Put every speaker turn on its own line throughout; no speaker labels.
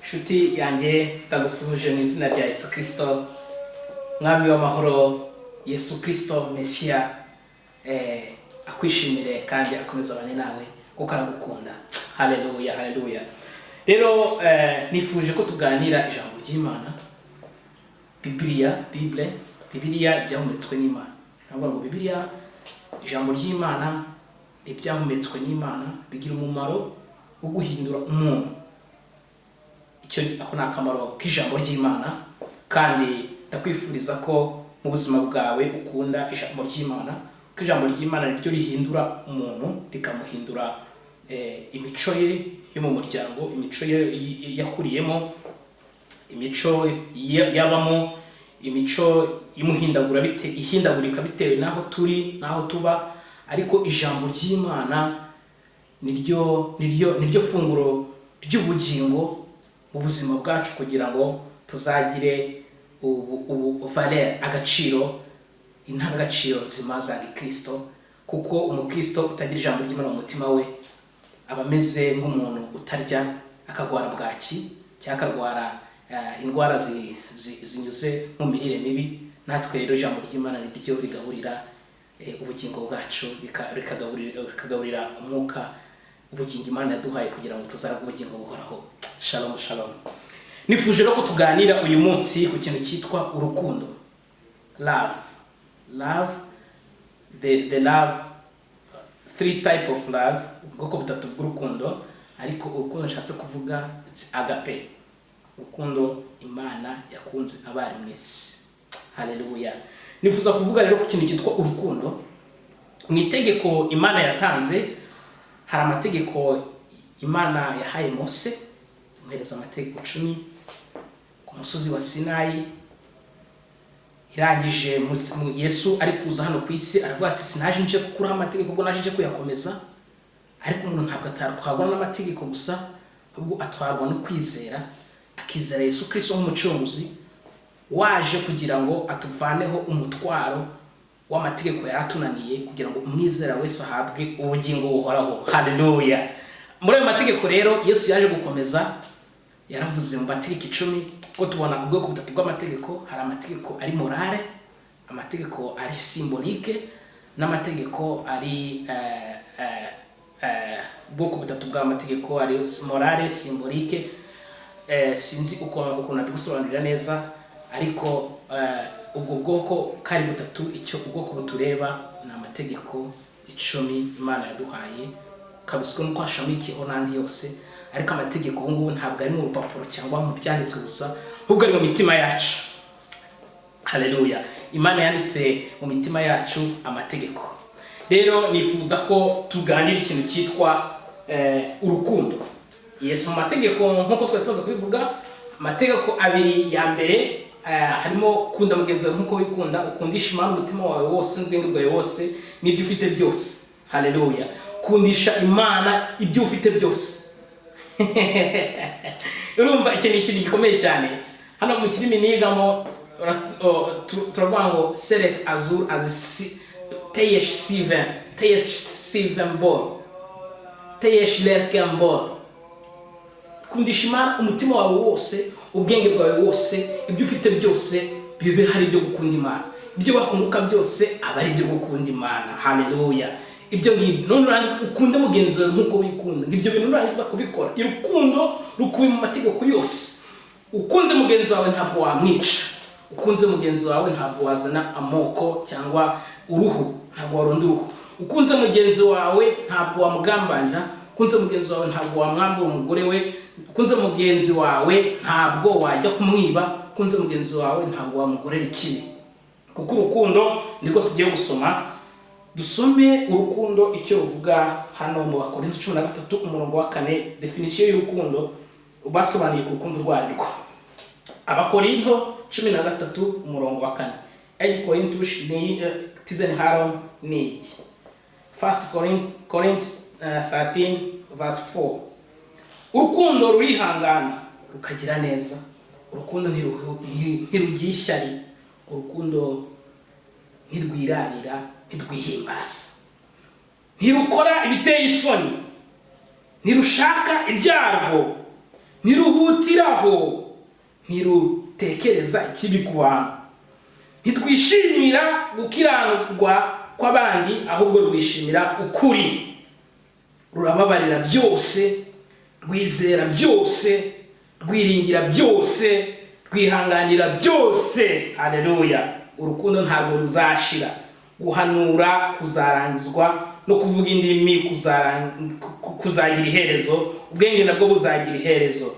Shuti yanjye ndagusuhuje mu izina rya Yesu Kristo, mwami w'amahoro. Yesu Kristo Mesiya akwishimire kandi akomeza abane nawe kuko aragukunda. Haleluya, haleluya. Rero nifuje ko tuganira ijambo ry'Imana, Bibiliya ibyahumetswe n'Imana. Navuga ngo Bibiliya ijambo ry'Imana ibyahumetswe n'Imana bigira umumaro wo guhindura umuntu. Icyo ako ni akamaro k'ijambo ry'Imana, kandi ndakwifuriza ko mu buzima bwawe ukunda ijambo ry'Imana, ko ijambo ry'Imana niryo rihindura umuntu, rikamuhindura imico ye yo mu muryango, imico yakuriyemo, imico yabamo, imico ihindagurika bitewe n'aho turi n'aho tuba. Ariko ijambo ry'Imana niryo funguro ry'ubugingo mu buzima bwacu, kugira ngo tuzagire valeur, agaciro, intangagaciro nzima za Kristo. Kuko umukristo utagira ijambo ry'Imana mu mutima we aba ameze nk'umuntu utarya, akagwara bwaki cyangwa akarwara indwara zinyuze mu mirire mibi. Natwe rero ijambo ry'Imana niryo rigaburira ubugingo bwacu bikagaburira umwuka ubugingo Imana yaduhaye kugira ngo tuzaraga ubugingo buhoraho. Shalom shalom. Nifuje ko tuganira uyu munsi ku kintu cyitwa urukundo. Love, the love, three type of love, ubwoko butatu bw'urukundo, ariko urukundo nshatse kuvuga it's agape, urukundo Imana yakunze abari mwese. Haleluya. Nifuza kuvuga rero ku kintu cyitwa urukundo. Mu itegeko Imana yatanze hari amategeko Imana yahaye Mose, umuhereza amategeko 10 ku musozi wa Sinayi. Irangije Yesu ari kuza hano ku isi aravuga ati sinaje nje gukuraho amategeko ubwo naje nje kuyakomeza, ariko umuntu ntabwo atarwagwa n'amategeko gusa, ahubwo atwarwa no kwizera, akizera Yesu Kristo nk'umucunguzi waje kugira ngo atuvaneho umutwaro w'amategeko yaratunaniye, kugira ngo umwizera wese ahabwe ubugingo buhoraho. Haleluya. Muri ayo mategeko rero Yesu yaje gukomeza, yaravuze mu mategeko 10 ko tubona ubwoko butatu bw'amategeko. Hari amategeko ari morale, amategeko ari symbolique, n'amategeko ari ubwoko butatu bw'amategeko ari morale, symbolique. Sinzi uko nabigusobanurira neza, ariko ubwo bwoko kari butatu, icyo ubwoko butureba ni amategeko 10 Imana yaduhaye, kabiswe nuko ashamikiyeho n'andi yose. Ariko amategeko ubu ngubu ntabwo ari mu rupapuro cyangwa mu byanditswe gusa, ahubwo ari mu mitima yacu. Haleluya. Imana yanditse mu mitima yacu amategeko. Rero nifuza ko tuganira ikintu cyitwa urukundo. Yesu mu mategeko nkuko twari kubivuga, amategeko abiri ya mbere harimo kunda mugenzi wawe nkuko wikunda, ukundisha Imana umutima wawe wose n'ubwenge bwawe wose n'ibyo ufite byose. Haleluya. Kundisha Imana ibyo ufite byose. Urumva ikintu gikomeye cyane. Hano mu kirimi nigamo turavuga ngo select azur as teyesh siven bol teyesh lerken bol. Kundisha Imana umutima wawe wose, ubwenge bwawe wose, ibyo ufite byose bibe hari ibyo gukunda Imana. Ibyo bakunguka byose aba ari ibyo gukunda Imana. Haleluya. Ibyo ngibyo none urangiza ukunde mugenzi wawe nkuko wikunda. Ibyo bintu urangiza kubikora. Irukundo rukuye mu mategeko yose. Ukunze mugenzi wawe ntabwo wamwica. Ukunze mugenzi wawe ntabwo wazana amoko cyangwa uruhu, ntabwo waronda uruhu. Ukunze mugenzi wawe ntabwo wamugambanira. Ukunze mugenzi wawe ntabwo wamwambura umugore we. Ukunze mugenzi wawe ntabwo wajya kumwiba. Ukunze mugenzi wawe ntabwo wamugorera ikibi. Kuko urukundo niko tugiye gusoma. Dusome urukundo icyo ruvuga hano mu Bakorinto 13:4, definition y'urukundo basobanuye urukundo rwarwo. Abakorinto 13:4. Korintus ni tizen haron ni. 1 Corinthians 13:4. Urukundo rurihangana rukagira neza. Urukundo ntirugishari. Urukundo ntirwirarira, ntirwihimbaza. Ntirukora ibiteye isoni. Ntirushaka ibyarwo. Ntiruhutiraho. Ntirutekereza ikibi ku bantu. Ntitwishimira gukiranurwa kw'abandi, ahubwo rwishimira ukuri. Rurababarira byose, rwizera byose, rwiringira byose, rwihanganira byose. Haleluya. Urukundo ntabwo ruzashira. Guhanura kuzarangizwa, no kuvuga indimi kuzagira iherezo, ubwenge nabwo buzagira iherezo.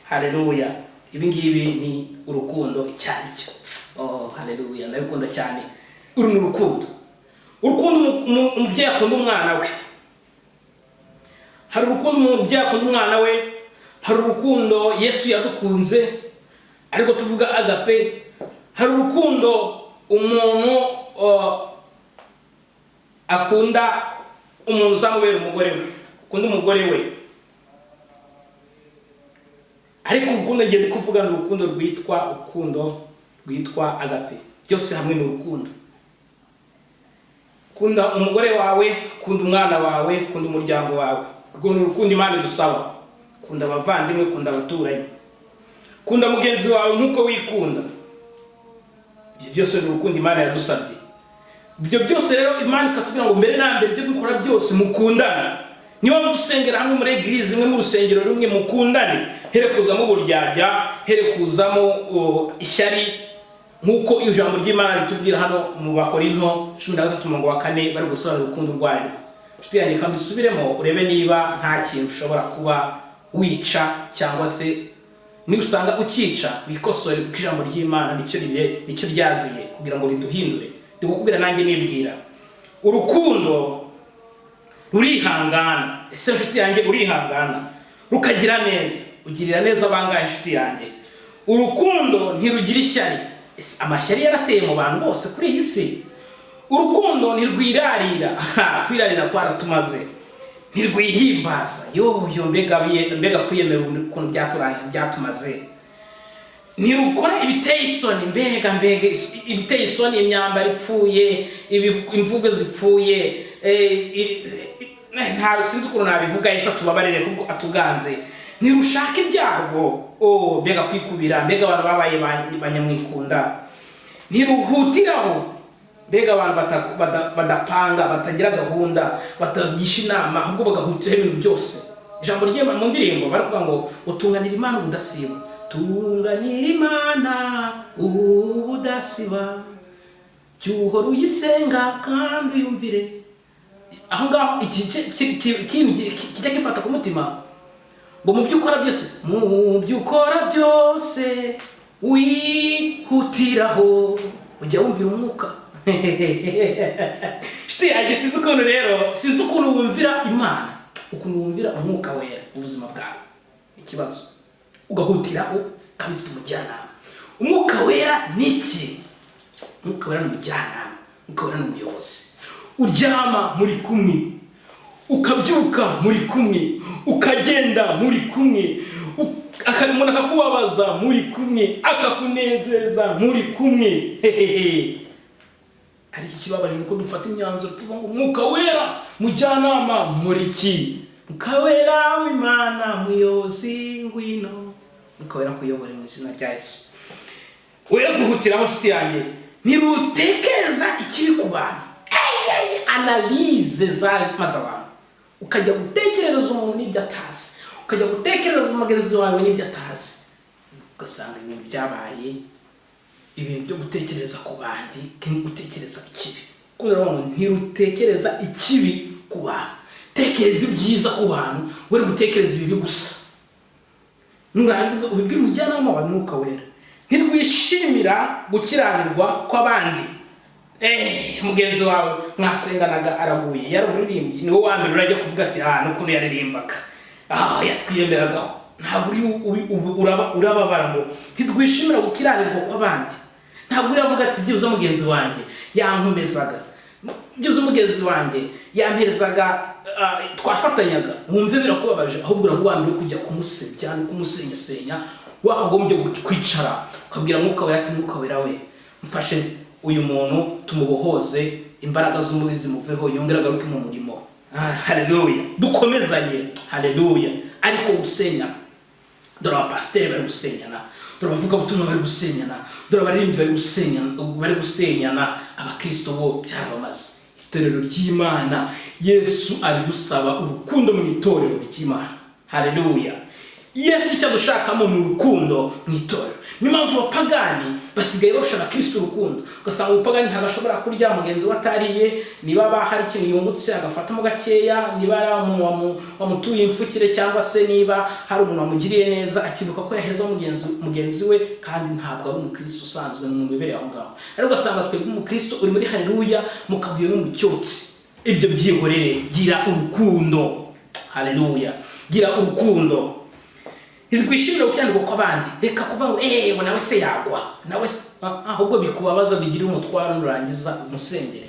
Haleluya. Ibi ngibi ni urukundo icyaricyo. Oh haleluya, ndabikunda cyane. Uru ni urukundo. Urukundo umubyeyi akunda umwana we. Hari urukundo umubyeyi akunda umwana we, hari urukundo Yesu yadukunze ariko tuvuga agape. Hari urukundo umuntu akunda umuntu uzamubera umugore we, akunda umugore we. Ariko urukundo ngiye kuvuga ni urukundo rwitwa agape. Byose hamwe ni urukundo. Kunda umugore wawe, kunda umwana wawe, kunda umuryango wawe. Urwo ni urukundo Imana idusaba. Kunda abavandimwe, kunda abaturanyi. Kunda mugenzi wawe nkuko wikunda. Ibyo byose ni urukundo Imana yadusabye. ibyo byose rero Imana ikatubwira ngo mbere na mbere ibyo dukora byose mukundana. Niba dusengera hamwe muri eglise imwe mu rusengero rumwe mukundane, here kuzamo uburyarya, here kuzamo ishyari, nkuko iyo jambo ry'Imana ritubwira hano mu Bakorinto 13:4 bari gusobanura urukundo rwaryo. Nshuti yanjye kandi subiremo urebe niba nta kintu ushobora kuba wica cyangwa se ni usanga ukica wikosore ku ijambo ry'Imana nicyo ryaziye kugira ngo riduhindure. Ndikubwira nanjye nibwira urukundo rurihangana. Ese nshuti yanjye urihangana rukagira neza, ugirira neza abangahe nshuti yanjye? Urukundo ntirugira ishyari. Ese amashyari yarateye mu bantu bose kuri iyi si? Urukundo ntirwirarira. Kwirarira kwaratumaze. Ntirwihimbaza. Yo mbega kwiyemera ukuntu byatumaze. Ntirukora ibiteye isoni. Mbega ibiteye isoni, imyambaro ipfuye, imvugo zipfuye, nta sinzi ukuntu nabivuga. Yesu atubabarire kuko atuganze. Ntirushaka ibyarwo. Mbega kwikubira. Mbega abantu babaye banyamwikunda. Ntiruhutiraho. Mbega abantu badapanga, batagira gahunda, batagisha inama, ahubwo bagahutira ibintu byose. Ijambo ry'Imana mu ndirimbo baravuga ngo utunganira Imana ubudasiba. Tunganira Imana ubudasiba, cyuhora uyisenga kandi uyumvire. Aho ngaho kijya gifata ku mutima ngo mu byo ukora byose wihutiraho ujya wumvira umwuka. Shiti yanjye sinzi ukuntu wumvira Imana, ukuntu wumvira umwuka wera ubuzima bwawe. Ikibazo ugahutiraho kandi ufite umujyanama. Umwuka wera niki? Umwuka wera ni umujyanama, umwuka wera ni umuyobozi. Uryama muri kumwe, ukabyuka muri kumwe, ukagenda muri kumwe, umuntu akakubabaza muri kumwe, akakunezeza muri kumwe. Ariko ikibabaje nuko dufata imyanzuro tuvuga ngo umwuka wera mujyanama muri ki? Umwuka wera w'Imana muyobozi ngwino. Umwuka wera kuyobora mu izina rya Yesu. Wera guhutiraho nshuti yanjye, ntirutekereza ikibi ku bantu. Analyze za mazabantu. Ukajya gutekerereza umuntu n'ibyo atazi, ukajya gutekerereza umugenzi wawe n'ibyo atazi, ugasanga ibintu byabaye ibintu byo gutekereza ku bandi kandi gutekereza ikibi. Kugira ngo ntirutekereza ikibi ku bantu, tekereza ibyiza ku bantu, wari gutekereza ibibi gusa. Nurangiza ubibwira umujyanama wa Mwuka wera. Ntirwishimira gukiranirwa kw'abandi. Mugenzi wawe mwasenganaga araguye, yaruririmbye, niwo wa mbere urajya kuvuga ati n'ukuntu yaririmbaga, yatwiyemeragaho. Ntabwo urababara ngo ntitwishimira gukiranirwa kw'abandi. Ntabwo uravuga ati byibuze mugenzi wanjye yankomezaga, byibuze mugenzi wanjye yamperezaga, twafatanyaga. Wumve birakubabaje, ahubwo urabwambye kujya kumusebya no kumusenyasenya. Wakagombye kwicara ukabwira Mwuka wera ati Mwuka wera we mfashe uyu muntu tumubohoze, imbaraga z'umubiri zimuveho, yongera agaruke mu murimo. Haleluya. Dukomezanye. Haleluya. Ariko gusenya, dore abapasiteri bari gusenyana, dore abavuga butumwa bari gusenyana, dore abaririmbyi bari gusenyana, abakristo bo byarabamaze. Itorero ry'Imana, Yesu ari gusaba urukundo mu itorero ry'Imana. Haleluya. Yesu cyadushakamo mu rukundo mu itorero. Ni mpamvu abapagani basigaye bashaka Kristo urukundo. Ugasanga umupagani ntagashobora kurya mugenzi watariye, niba hari ikintu yungutse agafatamo gakeya, niba wamutuye imfukire cyangwa se niba hari umuntu wamugiriye neza akibuka ko yaheza mugenzi we, kandi ntabwo ari umukristo usanzwe, n'umuntu wibereye aho ngaho. Ariko ugasanga twebwe umukristo uri muri haleluya mukavuye no mu cyotsi. Ibyo byihorere, gira urukundo. Haleluya. Gira urukundo. Ntirwishimira gukiranirwa kw'abandi. Reka kuvuga ngo nawe se yagwa, nawe ahubwo bikubabaza bigira umutwaro nurangiza umusengere.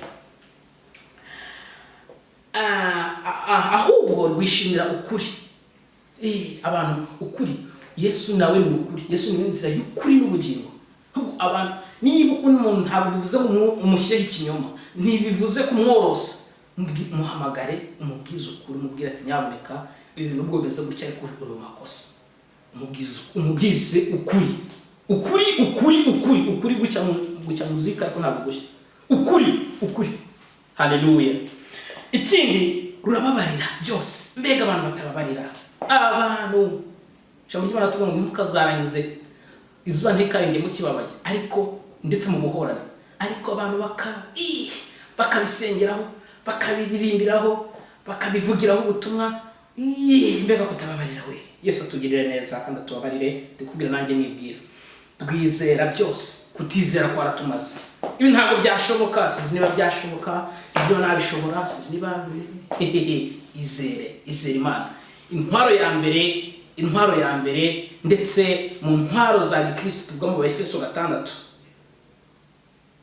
Ahubwo rwishimira ukuri. Abantu ukuri. Yesu nawe ni ukuri. Yesu ni inzira y'ukuri n'ubugingo. Abantu niba umuntu ntabwo bivuze ngo umushireho ikinyoma, ntibivuze kumworosa. Muhamagare, umubwize ukuri, umubwire ati nyaboneka ibintu ubwo beza gutya ariko uri mu makosa. Umubwize ukuri gucya muzika ariko ntabwo gushya ukuri. ukuri. Haleluya. Ikindi rurababarira byose. Mbega abantu batababarira, abantu cyangwa mu Imana tubona mukazarangize izuba ntikarenge mu kibabaye, ariko ndetse mu buhorane, ariko abantu bakabisengeraho, bakabiririmbiraho, bakabivugiraho ubutumwa. Mbega kutababarira we. Yesu atugirire neza kandi atubabarire. Ndikubwira nanjye nibwira, twizera byose, kutizera kwaratumaze. Ibi ntabwo byashoboka, sinzi niba byashoboka, sinzi niba nabishobora, sinzi niba izere Imana. Intwaro ya mbere ndetse mu ntwaro za Gikristo tuvuga mu Efeso 6,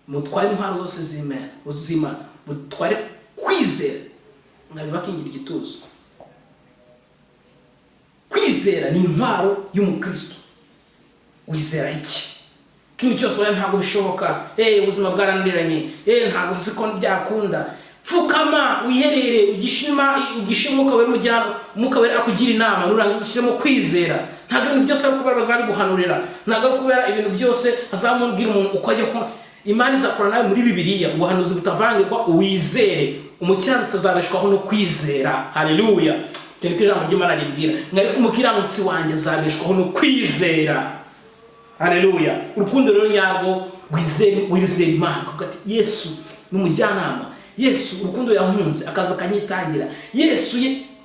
mutware intwaro zose z'Imana, mutware kwizera ngabibakingira igituzo. Kwizera ni intwaro y'umukristo. Wizera iki? Kintu cyose wari ntabwo bishoboka, ubuzima bwarananiranye, ntabwo ziko byakunda. Pfukama wiherere, ugishima umwuka wera mujyana, umwuka wera akugira inama, nurangiza ushyiremo kwizera. Ntabwo ibintu byose ari kubera bazari guhanurira, ntabwo ari kubera ibintu byose azamubwira umuntu uko ajya ko Imana izakora nawe muri Bibiliya. Ubuhanuzi butavangirwa, uwizere. Umukiranutsi azabeshwaho no kwizera. Haleluya. Icyo ni ijambo ry'Imana rimbwira, ariko umukiranutsi wanjye azabeshwaho no kwizera. Haleluya. Urukundo rero nyarwo wizera Imana, kuko ati Yesu n'umujyanama, Yesu urukundo yankunze akaza akanyitangira, Yesu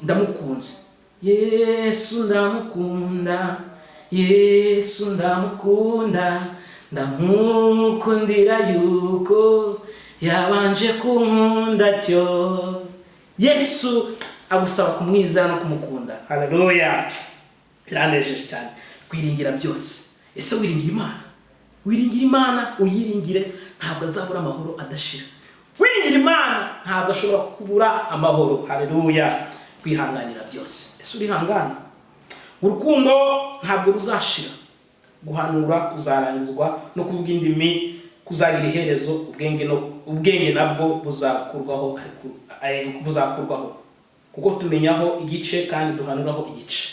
ndamukunze, Yesu ndamukunda, Yesu ndamukunda, ndamukundira yuko yabanje kunkunda cyo. Yesu agusaba kumwizera no kumukunda. Haleluya. Biranejeje cyane kwiringira byose. Ese wiringira Imana? Wiringira Imana, uyiringire, ntabwo azabura amahoro adashira. Wiringira Imana ntabwo ashobora kubura amahoro. Haleluya. Kwihanganira byose. Ese urihangana? Urukundo ntabwo ruzashira. Guhanura kuzarangizwa, no kuvuga indimi kuzagira iherezo. Ubwenge nabwo buzakurwaho, kuko tumenyaho igice kandi duhanuraho igice.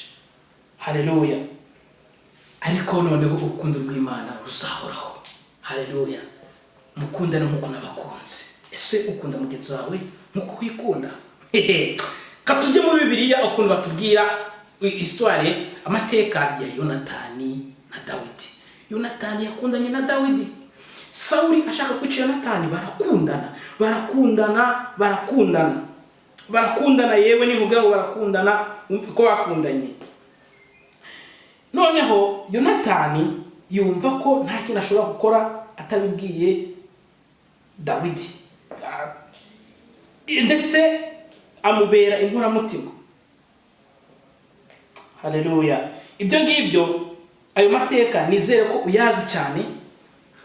Haleluya. Ariko noneho urukundo rw'Imana ruzahoraho. Haleluya. Mukundana nk'uko nabakunze. Ese ukunda mugenzi wawe nk'uko wikunda? Katujye muri Bibiliya ukuntu batubwira histoire, amateka ya Yonatani na Dawidi. Yonatani yakundanye na Dawidi. Sawuli ashaka kwica Yonatani, barakundana yewe nivuga ngo barakundana, ko bakundanye. Noneho Yonatani yumva ko nta kintu ashobora gukora atabibwiye Dawidi, ndetse amubera inkoramutima. Haleluya. Ibyo ngibyo, ayo mateka nizere ko uyazi cyane,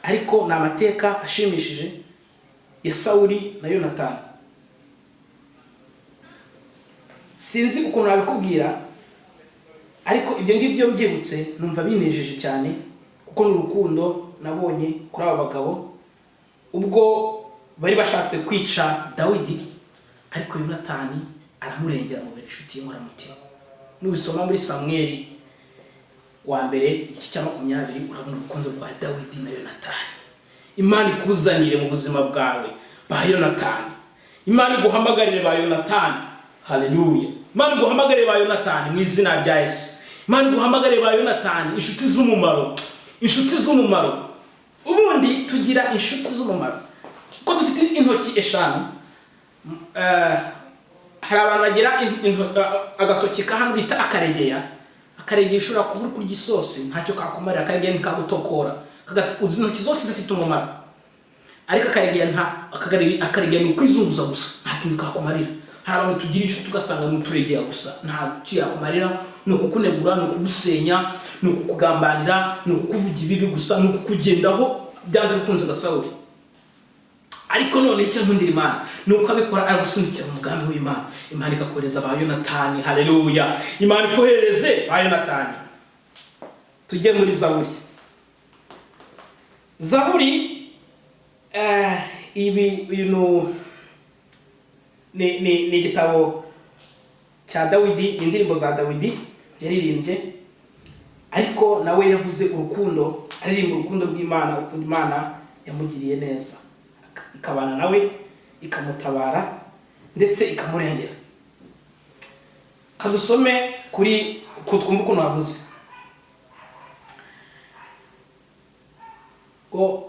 ariko ni amateka ashimishije ya Sawuli na Yonatani. Sinzi ukuntu nabikubwira, ariko ibyo ngibyo byibutse numva binejeje cyane, kuko n'urukundo nabonye kuri aba bagabo ubwo bari bashatse kwica Dawidi, ariko Yonatani aramurengera mu inshuti y'inkoramutima. Nubisoma muri Samuel wa mbere igice cya 20 urabona urukundo rwa Dawidi na Yonatani. Imana ikuzanire mu buzima bwawe ba Yonatani. Imana iguhamagarire ba Yonatani. Haleluya. Imana iguhamagarire ba Yonatani mu izina rya Yesu. Imana iguhamagarire ba Yonatani, inshuti z'umumaro. Ubundi tugira inshuti z'umumaro ko dufite intoki eshanu. Hari abantu bagira agatoki ka hano bita akaregeya. Akaregeya ushobora kubura kurya isosi ntacyo kakumarira, akaregeya ntikagutokora. Intoki zose zifite umumaro, ariko akaregeya ni ukwizunguza gusa, nta kintu kakumarira. Hari abantu tugira inshuti ugasanga ni uturegeya gusa, nta kiyakumarira, ni ukukunegura, ni ukugusenya, ni ukukugambanira, ni ukukuvuga ibibi gusa, ni ukukugendaho byanze bikunze gasawuri. Ariko none icyo nkundira Imana ni uko abikora agusunikira mu mugambi w'Imana. Imana ikakohereza ba Yonatani. Haleluya. Imana ikohereze ba Yonatani. Tujye muri Zaburi. Ni igitabo cya Dawidi, indirimbo za Dawidi yaririmbye, ariko nawe yavuze urukundo, aririmba urukundo rw'Imana, urukundo Imana yamugiriye neza ikabana nawe ikamutabara ndetse ikamurengera. Kadusome kuri twumva ukuntu wavuze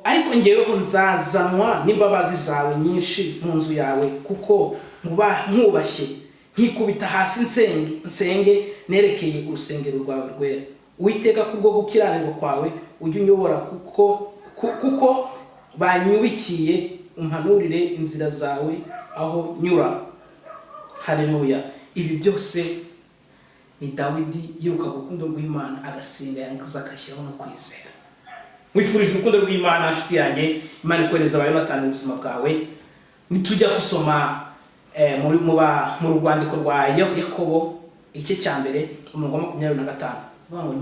ariko ngeweho nzazanwa n'imbabazi zawe nyinshi mu nzu yawe, kuko nkubashye nkikubita hasi nsenge nerekeye urusengero rwawe rwera. Uwiteka kubwo gukiranirwa kwawe ujye unyobora, kuko banyubikiye, umpanurire inzira zawe aho nyura. Haleluya. Ibi byose ni Dawidi yiruka urukundo rw'Imana, agasenga yangiza agashyiraho no kwizera. Wifurije urukundo rw'Imana nshuti yanjye, Imana ikohereza abayo batanu ubuzima bwawe. Nitujya gusoma mu rwandiko rwa Yakobo igice cya mbere umurongo wa 25, vuga ngo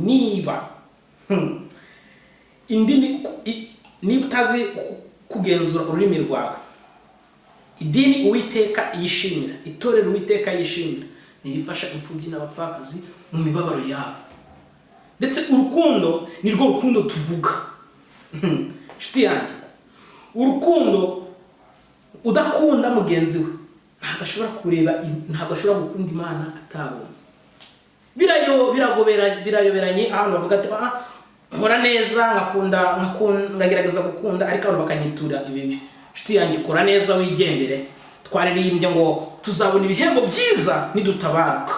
niba utazi kugenzura ururimi rwawe, idini Uwiteka yishimira, itorero Uwiteka yishimira, nirifasha imfubyi n'abapfakazi mu mibabaro yabo. Ndetse urukundo ni rwo rukundo tuvuga. Nshuti yanjye, urukundo udakunda mugenzi we ntabwo ashobora gukunda Imana atabonye. Birayoberanye abantu bavuga ati nkora neza ngagerageza gukunda, ariko abantu bakanyitura ibibi. Nshuti yanjye, kora neza wigendere. Twaririmbye ngo tuzabona ibihembo byiza nidutabaruka.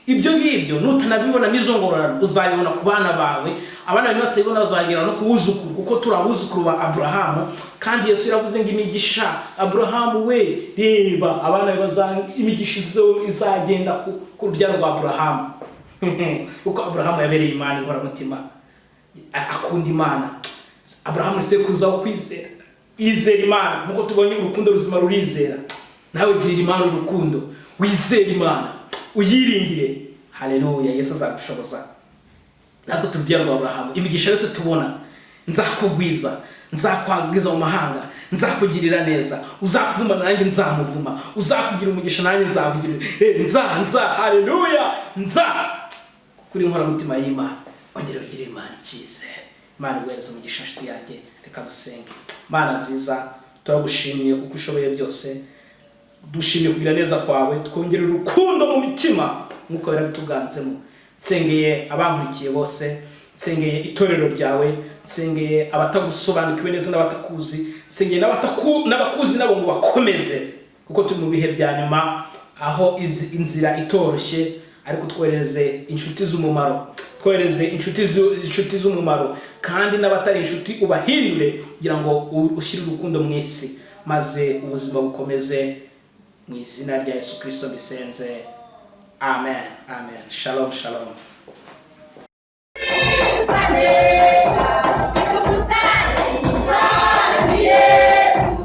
Ibyo ngibyo nutanabibona n'izongororano uzabibona ku bana bawe, abana bawe batabibona bazagera no kuwuzukuru, kuko turabuzukuru ba Abrahamu. Kandi Yesu yaravuze ngo imigisha Abrahamu we, reba abana bawe imigisha izagenda ku rubyaro rwa Abrahamu. Kuko Abrahamu yabereye Imana inkoramutima, akunda Imana. Abrahamu sekuruza wo kwizera, izera Imana. Nkuko tubonye urukundo ruzima rurizera, nawe girira Imana urukundo, wizera Imana, uyiringire. Haleluya. Yesu azagushoboza. Natwe tubyara rwa Abrahamu, imigisha yose tubona, nzakugwiza, nzakwagwiza mu mahanga, nzakugirira neza, uzakuvuma nanjye nzamuvuma, uzakugira umugisha nanjye nzakugirira. Haleluya. Kuri inkoramutima y'Imana, ongera ugirire Imana icyizere. Imana iguhereze umugisha nshuti yanjye. Reka dusenge. Mana nziza, turagushimiye kuko ushoboye byose. Dushimiye kugira neza kwawe, twongere urukundo mu mitima nkuko birabituganzemo. Nsengeye abankurikiye bose, nsengeye itorero ryawe, nsengeye abatagusobanukiwe neza n'abatakuzi, nsengeye n'abakuzi nabo ngo bakomeze, kuko turi mu bihe bya nyuma aho inzira itoroshye, ariko twohereze inshuti z'umumaro, twohereze inshuti z'umumaro, kandi n'abatari inshuti ubahindure kugira ngo ushyire urukundo mu isi, maze ubuzima bukomeze. Mu izina rya Yesu Kristo bisenze. Amen. Amen. Shalom, shalom.